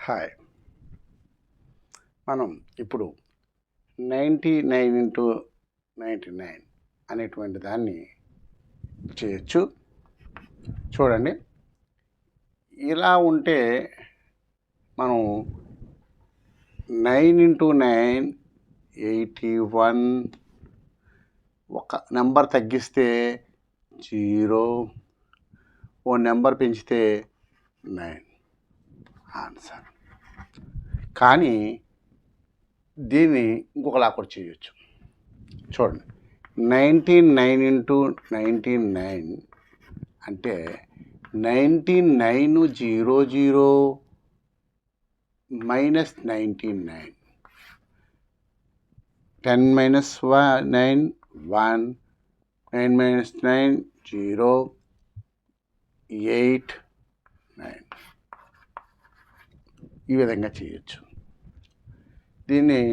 Hi. మనం ఇప్పుడు 99 into 99 అనేటువంటి దాన్ని చేయొచ్చు. చూడండి, ఇలా ఉంటే మనం 9 ఇంటూ 9 81, ఒక నెంబర్ తగ్గిస్తే 0, ఓ నెంబర్ పెంచితే 9 ఆన్సర్. కానీ దీన్ని ఇంకొకలా కూడా చేయొచ్చు. చూడండి, 99 ఇంటూ 99 అంటే 99 00 మైనస్ 99, 10 మైనస్ 9 1, 9 మైనస్ 9 0, 8 9. ఈ విధంగా చేయొచ్చు. దీన్ని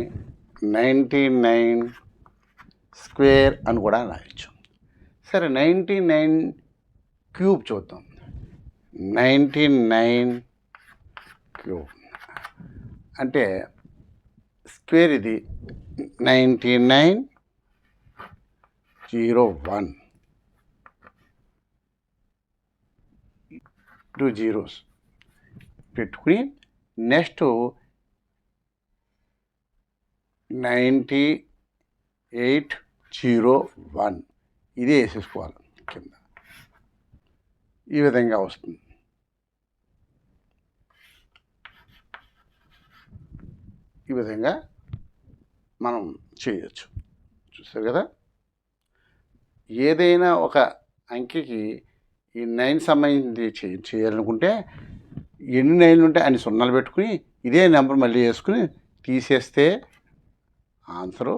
99 స్క్వేర్ అని కూడా రాయొచ్చు. సరే, 99 క్యూబ్ చూద్దాం. 99 క్యూబ్ అంటే స్క్వేర్ ఇది 99 01, 2 zeros పెట్టుకుని నెక్స్ట్ 9801 ఇదే వేసేసుకోవాలి కింద. ఈ విధంగా వస్తుంది. ఈ విధంగా మనం చేయొచ్చు. చూసారు కదా, ఏదైనా ఒక అంకెకి ఈ 9 సంబంధించి చేయాలనుకుంటే ఎన్ని 9లు ఉంటే అన్ని సున్నాలు పెట్టుకుని ఇదే నెంబర్ మళ్ళీ వేసుకుని తీసేస్తే ఆన్సరు